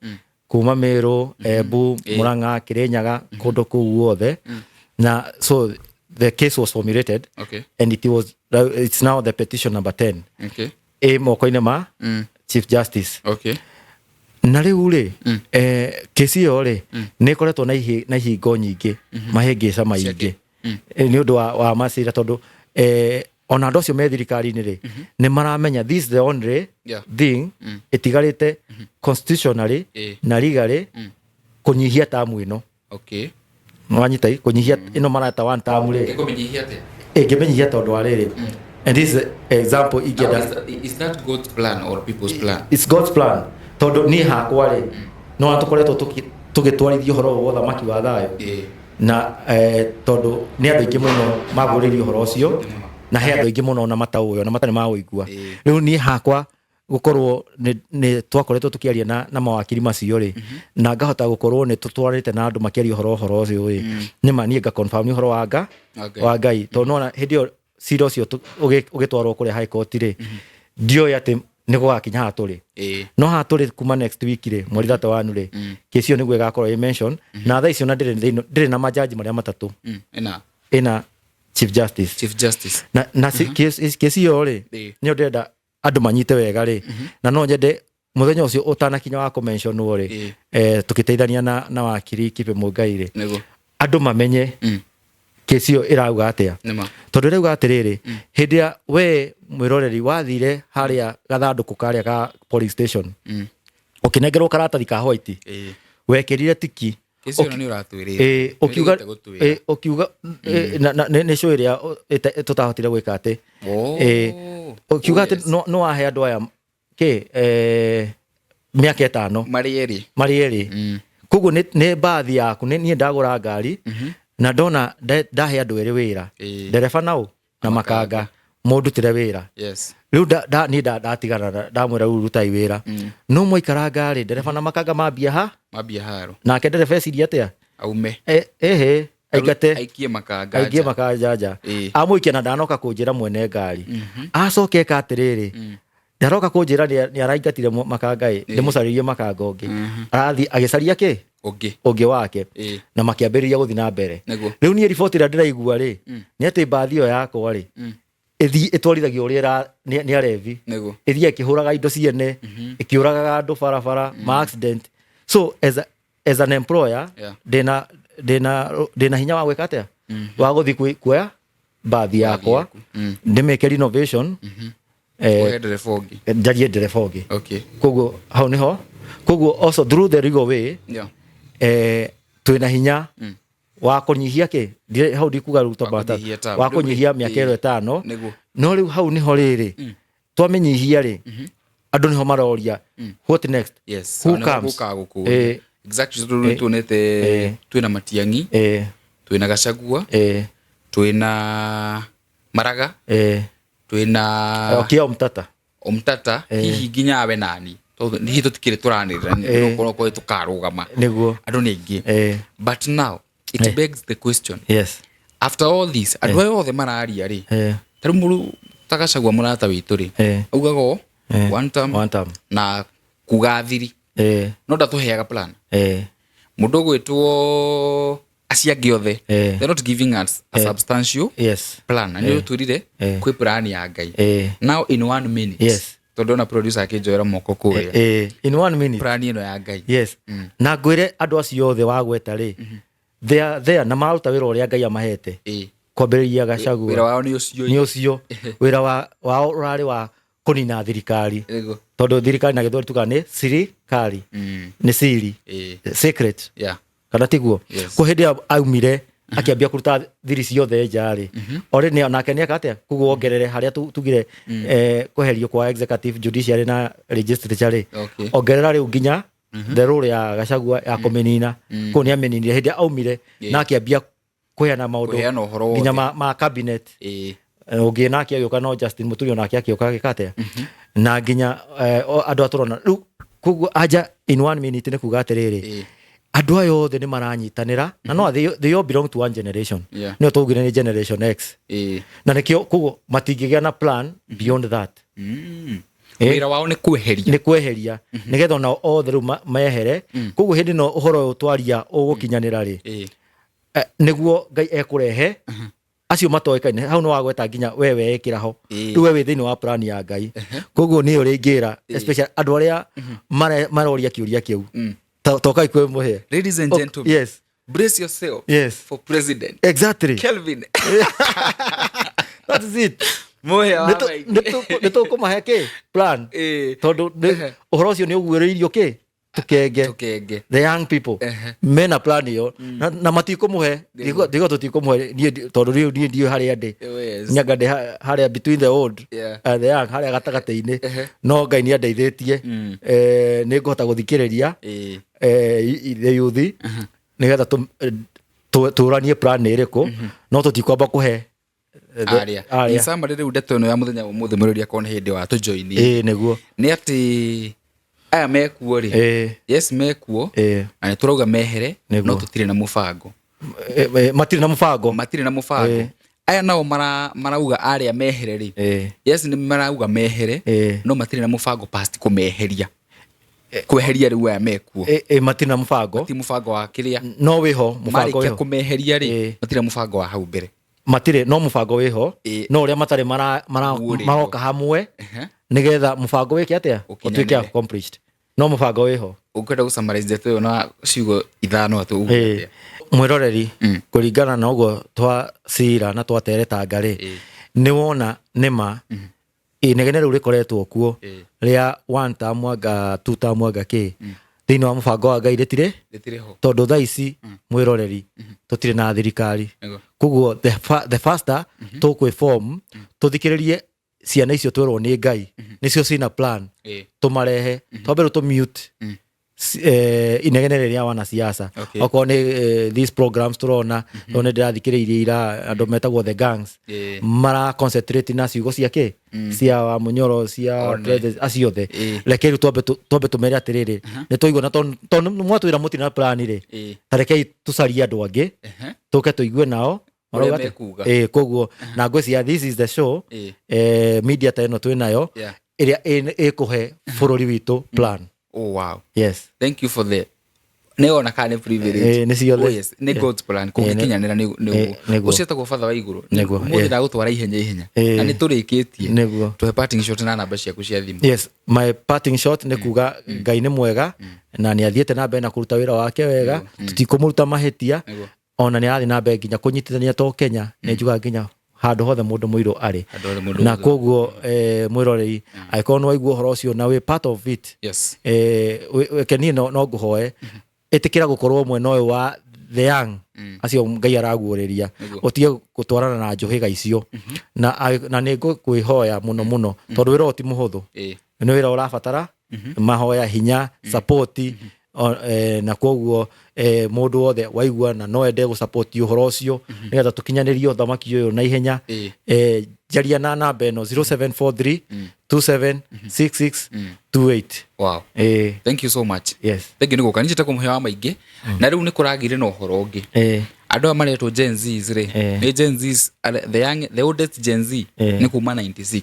kuma Meru, Embu, Murang'a, Kirinyaga kundu kuu guothe na so the case was formulated and it's now the petition number 10 moko-ini ma Chief Justice na riu ri kesi iyo ri ni koretwo na ihingo nyingi mahingica maingi ni undu wa macira tondu ona andu acio me thirikari-ini ri ni maramenya this is the only thing itigarite constitutionally na legally kunyihia tamu ino nwanyita kunyihia ino marata one tamu ri ingimenyihia tondu wa riri and this example is that God's plan or people's plan? It's God's plan tondu ni hakwa ri no atukoretwo tugitwarithia uhoro wa thamaki wa thayo na tondu ni andu aingi muno maguririo uhoro ucio na he andu aingi muno na matauyo na matani mawigua riu ni hakwa gukorwo ni twakoretwo tukiaria na mawakiri macio ri na ngahota gukorwo ni tutwarite na andu makiaria uhoro ucio ri ni mani nga confirm uhoro wa Ngai tondu no hindi yo Cira ucio ugitwarwo kuri high court ri ndio ati ni gugakinya haturi no haturi kuma next week ri mweri 31 ri kesi yo niguo igakorwo mention na tha icio na ndire na majaji maria matatu ina Chief Justice na kesi yo ri ni ndenda andu manyite wega ri na no nyende muthenya ucio utanakinya wa mention wo ri tukiteithania na wakiri Kibe Mungai ri andu mamenye kesi yo irauga atia tondu rauga atiriri hindi ya we mwiroreri wathire haria gathanduku karia ka police station ukinegerwo karatathi ka white wekirire tiki kesi yo ni uratwirire ukiuga ne show iria tutahotire gwika ati ukiuga ati no wahe andu aya miaka 5 mari eri koguo ni bathi yaku ni ndagura ngari na ndona ndahe andu eri wira ndereba nau na makanga mundutire wira riu ni ndatigana ndamwira riu rutai wira no mwaikara ngari ndereba na makanga mambia haro nake ndereba eciria atia aume aigate aikie makanga nja amwikia na ndanoka kunjira mwene ngari acoke ka atiriri ndaroka kunjira ni araingatire makanga ndimucaririe makanga ungi arathi agicaria ungi wake na makiambiriria guthi na mbere riu ni report ira ndiraigua ri ni ati bathi yo yakwa ri itwarithagia uria ni arevi ithia ikihuraga indo ciene ikiuraga andu barabara ma accident so as an employer dena hinya wa gwika atia wa guthi kuoya bathi yakwa ndimeke renovation jarie nderefongi koguo hau niho koguo also through the legal way twina hinya wa kunyihia hau ndikuga ruto bata wa kunyihia miaka 5 no riu hau niho riri twamenyihia ri andu niho maroria what next who comes exactly tunete twina Matiang'i twina Gachagua twina Maraga twina okia Omtata hihi nginya awe nani ni tutikire turanirira ni ko tukarugama niguo andu ni ingi but now it begs the question after all this andu othe mararia ri taru muru Gachagua murata witu ri augago one term na kugathiri no ndatuheaga plan mundu gwitwo aciangi othe they're not giving us a substantial plan na ni turire kwi plan ya Ngai now in 1 minute tondu na producer akinjoera moko kuya in 1 minute plan ino ya Ngai na ngwire andu acio othe wagweta ri they are there na maruta wĩra ũrĩa Ngai amahete kwambĩrĩria Gachagua wĩra wao nĩ ũcio wĩra wao ũrarĩ wa kũnina thirikari tondũ thirikari na gĩthweri tuga nĩ sirikari nĩ siri secret kana tiguo kwa hĩndĩ ĩyo aumire akiambia kuruta thiri ciothe njarĩ ore nĩ onake nĩ akatea kuguo ongerere harĩa tugire kweherio kwa executive judiciary na legislature ongerera rĩu nginya the role ya Gachagua ya kũmenina ko nĩ ameninire hĩndĩ aumire na akiambia kũheana maũndũ nginya ma cabinet ũngĩ nake agĩũka no Justin Muturi onake agĩũka gĩkatea na nginya andũ atũrona rĩu kuguo aja in 1 minute nĩ kuga atĩrĩrĩ andũ ayo othe nĩ maranyitanĩra na no they all belong to one generation nĩo tũgire nĩ generation X na nĩkĩo kuguo matingĩgĩa na plan beyond that wĩra wao nĩ kweheria nĩgetha nao othe rĩu mehere kuguo hĩndĩ no ũhoro ũyũ twaria ũgũkinyanĩra rĩ nĩguo Ngai ekũrehe acio matoĩkaine hau no wagweta nginya wewe ekĩra ho rĩu wewe thĩinĩ wa plan ya Ngai kuguo niĩ ũrĩ ngĩra especially andũ arĩa maroria kĩũria kĩu tokai kwe muhe. Ladies and gentlemen, yes, brace yourself for president. Exactly. Kelvin. That is it. Muhe wa neto koma heke plan. Todo uhoro ũcio nĩ ũguũrĩirio kĩ tukenge the young people mena plan yo na matikũmũhe ndigo tũtikũmũhe tondũ rĩu ndiũ harĩa ndĩ nyaga ndĩ harĩa between the old and the young harĩa gatagatĩ-inĩ no Ngai nĩ andeithĩtie nĩ ngũhota gũthikĩrĩria the youth nĩgetha tũranie plan ĩrĩkũ no tũtikwamba kũhe aria sama rĩu ndeto ĩno ya mũthenya ũmũthĩ mũrũria kona hĩndĩ wa tũjoini nĩguo nĩ atĩ aya mekuo rĩ yes mekuo na nĩ tũrauga mehere no tũtirĩ na mũbango matirĩ na mũbango aya nao marauga arĩa mehere rĩ yes nĩ marauga mehere no matirĩ na mũbango past kũmeheria kweheria rĩu aya mekuo matirĩ na mũbango wa kĩrĩa no wĩho mũbango wĩho kũmeheria rĩ matirĩ na mũbango wa hau mbere matirĩ no mũbango wĩho no ũrĩa matarĩ maroka hamwe nĩgetha mũbango wĩke atĩa ũtuĩke accomplished no mũbango wĩho ũkwenda gũsummarize ndeto ĩyo na ciugo ithano atũ mwĩroreri kũringana na ũguo twacira na twateretanga rĩ nĩ wona nĩma inegene rĩu rĩkoretwo kuo rĩa 1 term anga 2 term anga kĩ thĩinĩ wa mũbango wa Ngai rĩtirĩ tondũ thaa ici mwĩroreri tũtirĩ na thirikari kuguo the faster tũkwĩform tũthikĩrĩrie ciana icio twerwo nĩ Ngai nĩcio cina plan tũmarehe twambe rĩu tũmute inegene rĩrĩa wana siasa okorwo nĩ these programs tũrona no nĩ ndĩrathikĩrĩirie ira andũ metagwo the gangs mara concentrate na ciugo ciake cia wa Munyoro cia aciothe reke rĩu twambe tũmere atĩrĩrĩ nĩ tũigua na tondũ mwatwĩra mũtirĩ na plan rĩ ta rekei tũcarie andũ angĩ tũke tũigue nao koguo na ngwĩciria this is the show media ta ĩno twĩnayo ĩrĩa ĩkũhe bũrũri witũ plan. Oh wow. Yes. Thank you for the neona kana privilege. Oh yes. Ne God's plan. Kũgĩkinyanĩra nĩ ũciatagwo father wa igũrũ. Mũthĩ ndagũtwara ihenya. Na nĩ tũrĩkĩtie. Tũhe parting shot na namba ciaku cia thimũ. Yes. My parting shot nĩ kuga Ngai nĩ mwega na nĩ athiĩte na mbere na kũruta wĩra wake wega. Tũtikũmũruta mahĩtia. Ona nĩ arathiĩ na mbere nginya kũnyitithania to Kenya. Nĩ njuga nginya handũ hothe mũndũ mũirũ arĩ na koguo mwĩrorei angĩkorwo nĩ waigua ũhoro ũcio na wĩ part of it kenie no ngũhoe ĩtĩkĩra gũkorwo mwena ũyũ wa the young acio Ngai araguũrĩria ũtige gũtwarana na njũhĩga icio na nĩ ngũkwĩhoya mũno tondũ wĩra ti mũhũthũ nĩ wĩra ũrabatara mahoya hinya support na koguo mũndũ wothe waigua na no ende gũsupport ũhoro ũcio nĩgetha tũkinyanĩrie ũthamaki ũyũ na ihenya jaria na namba ĩno 0743 276628. Wow. Thank you so much. Yes. Thank you nĩ gũka nĩnjĩte kũmũhe wa maingĩ na rĩu nĩ kũragire na ũhoro ũngĩ andũ aya maretwo Gen Zs rĩ nĩ Gen Zs the oldest Gen Z nĩ kuma 96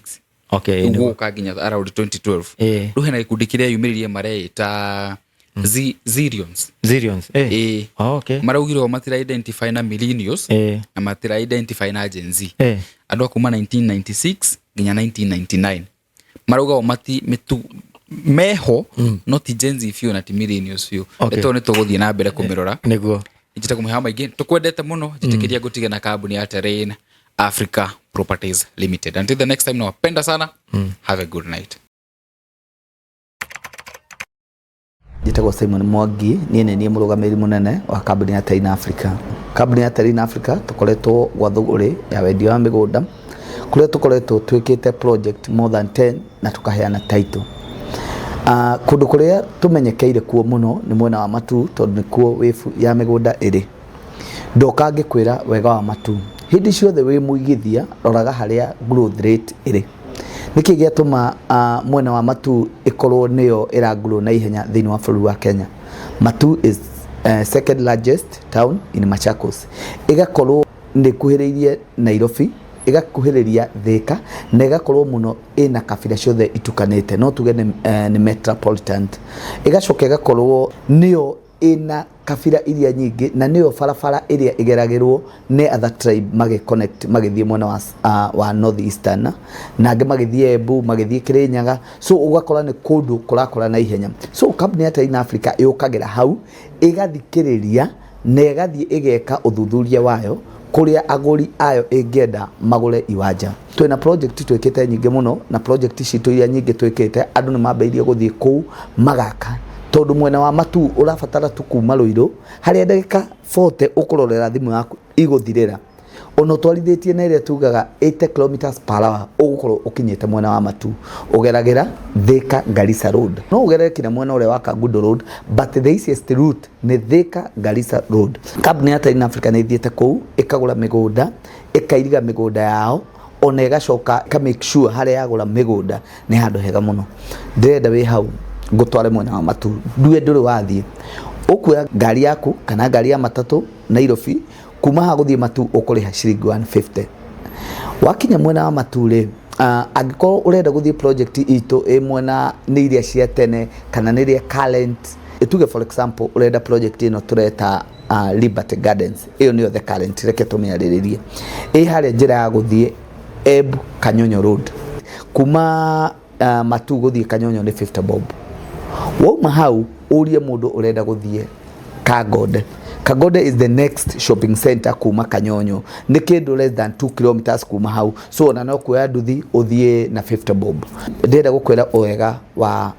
ũguka nginya around 2012 rĩu hena gĩkundi kĩrĩa yumĩririe mareĩta Zirions. Maraugirwo matira identify na millennials na matira identify na Gen Z andũ kuma 1996 nginya 1999 marauga mati meho not Gen Z few na millennials few eto nĩ tũgũthiĩ na mbere kũmĩrora njitagwo muhewa maingĩ tukwendete muno jitikiria gutiga na kambuni ya Terrain Africa Properties Limited. Until the next time, nawapenda sana. Have a good night. Jitagwo Simon Mwangi, niĩ mũrũgamĩrĩri mũnene wa kambuni ya Terrain Africa. Kambuni ya Terrain Africa tukoretwo gwa thũgũrĩ ya wendia wa mĩgũnda kũrĩa tukoretwo twĩkĩte project more than 10 na tukaheana title. Kũndũ kũrĩa tũmenyekeire kuo mũno nĩ mwena wa Matu, tondũ nĩkuo wĩbu ya mĩgũnda ĩrĩ. Ndoka ngĩkwĩra wega wa Matu, hĩndĩ ciothe wĩ mũigithia roraga harĩa growth rate ĩrĩ. Nĩkĩ gĩatũma mwena wa Matu ĩkorwo nĩyo ĩragrow na ihenya thĩinĩ wa bũrũri wa Kenya. Matu is second largest town in Machakos. Ĩgakorwo nĩkuhĩrĩirie Nairobi, ĩgakuhĩrĩria Thika, na ĩgakorwo mũno ĩna kabira ciothe itukanĩte, no tuge nĩ metropolitan. Ĩgacoka ĩgakorwo nĩyo ina kabira iria nyingĩ, na nĩyo barabara ĩrĩa ĩgeragĩrwo nĩ other tribe connect magĩthiĩ mwena wa north eastern, na angĩ magĩthiĩ Embu, magĩthiĩ Kirinyaga. So ugakora nĩ kũndũ kũrakora na ihenya. So kambuni ya Terrain Africa yũkagĩra hau, ĩgathikĩrĩria na ĩgathiĩ ĩgeka ũthuthuria wayo kũrĩa agũri ayo ĩngĩenda magũre iwanja. Twĩna project twĩkĩte nyingĩ mũno, na project citũ iria nyingĩ twĩkĩte andũ nĩ mambĩrĩirie gũthiĩ kũu magaka, tondũ mwena wa Matu ũrabatara tu kuma Rũirũ harĩa ndagĩka 40 ũkũrorera thimũ yaku igũthirĩra. Ono twarithĩtie na ĩrĩa tugaga 80 km/h ũgũkorwo ũkinyĩte mwena wa Matu ũgeragĩra Thika Garissa Road. No ũgerere kinya mwena ũrĩa wa Kangundo Road, but the easiest route nĩ Thika Garissa Road. Kambuni ya Terrain Africa nĩ ithiĩte kũu ĩkagũra mĩgũnda, ĩkairiga mĩgũnda yao, ona ĩgacoka ĩka make sure harĩa yagũra mĩgũnda nĩ handũ hega mũno. Ndĩrenda wĩ hau ngũtware mwena wa Matu, nduwe ndũrĩ wathiĩ, ũkuoya ngari yaku kana ngari ya matatũ Nairobi, kuma ha gũthiĩ Matu ũkũrĩha ciringi 150. Wakinya mwena wa Matu rĩ, angĩkorwo ũrenda gũthiĩ project itũ ĩ mwena nĩ iria cia tene kana nĩ iria current, tuge for example ũrenda project ĩno tureta Liberty Gardens, ĩyo nĩyo the current, reke tũmĩarĩrĩrie. Harĩa njĩra ya gũthiĩ Embu Kanyonyo Road, kuma Matu gũthiĩ Kanyonyo nĩ 50 bob. Wauma hau ũrie mũndũ ũrenda gũthiĩ Kagode. Kagode is the next shopping center kuma Kanyonyo, nĩ kĩndũ less than 2 kilometers kuma hau. So na no kuoya nduthi ũthiĩ na 50 bob. Ndĩrenda gũkwĩra wega wa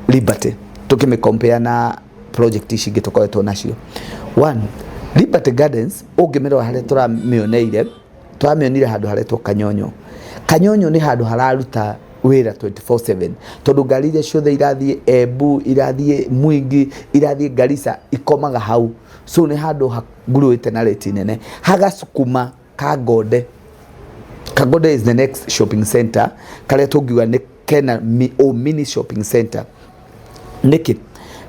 Liberty tukĩmĩcompare na project ici ingĩ tũkoretwo nacio. One, Liberty Gardens ũngĩmĩrora harĩa tũramĩonire handũ haretwo Kanyonyo. Kanyonyo nĩ handũ hararuta wĩra 24/7, tondũ ngari iria ciothe irathiĩ Embu, irathiĩ Mwingi, irathiĩ Garissa ikomaga hau. So nĩ handũ hagurũĩte na rate nene. Hagasukuma Kagode. Kagode is the next shopping center karĩa tũngiuga nĩ kena mini shopping center. Nĩkĩ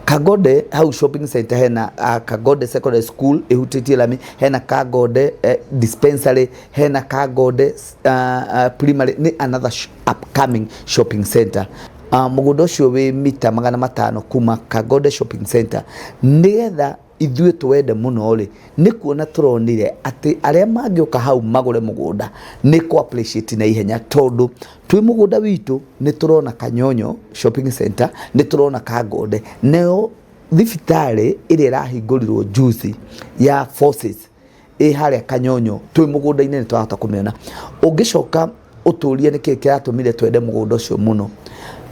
Kagode hau shopping center hena Kagode Secondary School ihutĩtie lami, hena Kagode dispensary, hena Kagode primary, ni another upcoming shopping center. Mũgũnda ũcio wĩ mita 500 kuma Kagode shopping center. Nĩgetha ithuĩ twende mũno rĩ, nĩ kuona tũronire atĩ arĩa mangĩũka hau magũre mũgũnda nĩ ku appreciate na ihenya, tondũ twĩ mũgũnda witũ nĩ tũrona Kanyonyo shopping center, nĩ tũrona Kagode, neo thibitarĩ ĩrĩa ĩrahingũrirwo juzi ya Forces harĩa Kanyonyo, twĩ mũgũnda-inĩ nĩ twahota kũmĩona. Ũngĩcoka ũtũrie nĩkĩ kĩratũmire twende mũgũnda ũcio mũno.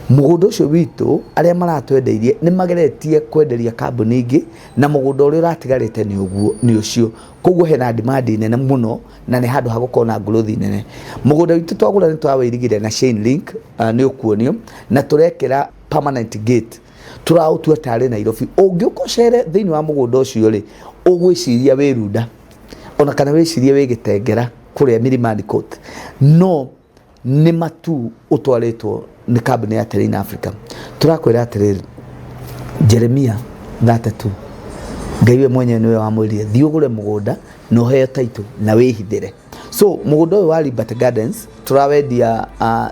Mũgũnda ũcio witũ arĩa maratwendeirie nĩ mageretie kwenderia kambuni ingĩ, na mũgũnda ũrĩa ũratigarĩte nĩ ũcio. Koguo hena demand nene mũno, na nĩ handũ hagũkorwo na growth nene. Mũgũnda witũ twagũra nĩ twawĩrigire na chain link, nĩ ũkuonio, na tũrekĩra permanent gate. Tũraũtua tarĩ Nairobi. Ũngĩũka ũcere thĩinĩ wa mũgũnda ũcio rĩ, ũgwĩciria wĩ Runda, ona kana wĩcirie wĩ Gĩtengera kũrĩa Milimani Court. No nĩ Matu ũtwarĩtwo nĩ kambuni ya Terrain Africa. Tũrakwĩra atĩrĩrĩ, Jeremia 32, Ngai we mwenyewe niwe wamwĩrire thiĩ ũgũre mũgũnda na ũheo title na wĩhithĩre. So mũgũnda ũyũ wa Liberty Gardens tũrawendia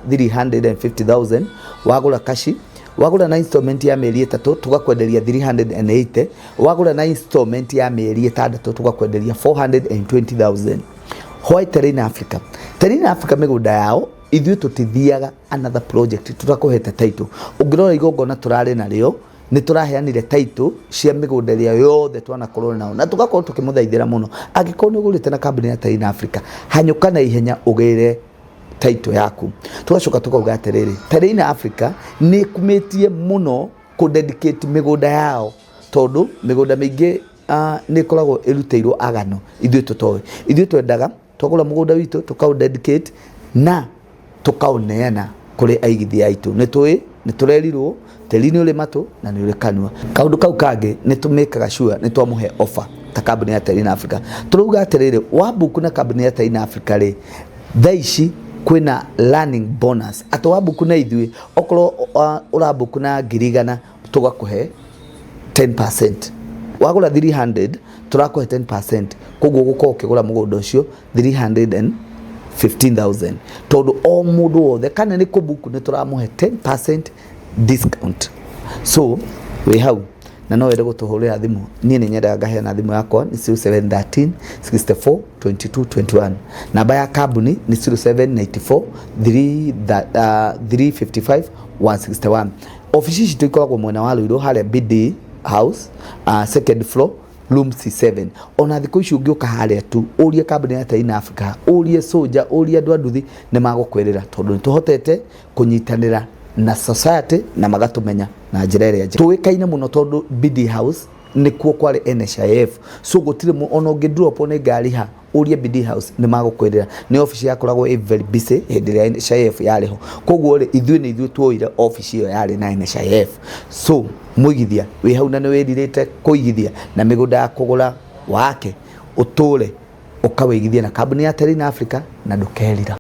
350,000, wagũra kashi, wagũra na installment ya mĩeri 3 tugakwenderia 380, wagũra na installment ya mĩeri 6 tugakwenderia 420,000. Why Terrain Africa? Terrain Africa mĩgũnda yao ithuĩ tũtithiaga another project, tũtakũhete title. Ũngĩrora igongona tũrarĩ narĩo ni turaheanire title cia migunda iria yothe twanakorwo nao na tugakorwo tukimuthaithira muno angikorwo ni ugurite na kambuni ya Terina Africa hanyuka na ihenya ugire title yaku tugacoka tukauga atiriri Terina Africa ni kumetie muno ku dedicate migunda yao tondu migunda mingi ni koragwo iruteirwo agano ithuĩ tutoe ithuĩ twendaga twagura mugunda witu tukau dedicate na tukauneana kuri aigithia aitu ni turerirwo Terina uri matu na ni uri kanua kaundu kau kangi ni tumekaga sure ni twamuhe offer ta kambuni ya Terina Africa turuga atiriri wabuku na kambuni ya Terina Africa ri thaici kwina learning bonus ato wabuku na ithuĩ okoro urabuku na ngirigana tugakuhe 10%. Wagura 300 turakuhe 10%. Koguo gukorwo ukigura mugunda ucio 315,000. Tondu o mundu wothe kana ni kubuku ni turamuhe 10% discount. So we hau na no wende gutuhurira thimu nie ni nyenda ngaheana thimu yakwa ni 0713 64 22 21. Namba ya kambuni ni 0794 355 161. Ofisi citu ikoragwo mwena wa Ruiru haria BD House, second floor, room C7. Ona thiku ici ungiuka haria tu urie kambuni ya Terina Africa urie soja urie andu anduthi ni magukwerera tondu ni tuhotete kunyitanira na society na magatumenya na njira iria njega tuikaine muno tondu BD House ni kuo kwari NHIF so gutire mu ona ungi drop one ngari ha urie BD House ni magukwerera ni office yakoragwo very busy hindi ya NHIF yariho koguo ri ithuĩ ni ithuĩ tuoire office iyo yari na NHIF so muigithia wi hau na ni wiririte kuigithia na migunda ya kugura wake uture ukaweigithia na kambuni ya Terina Africa na ndukerira.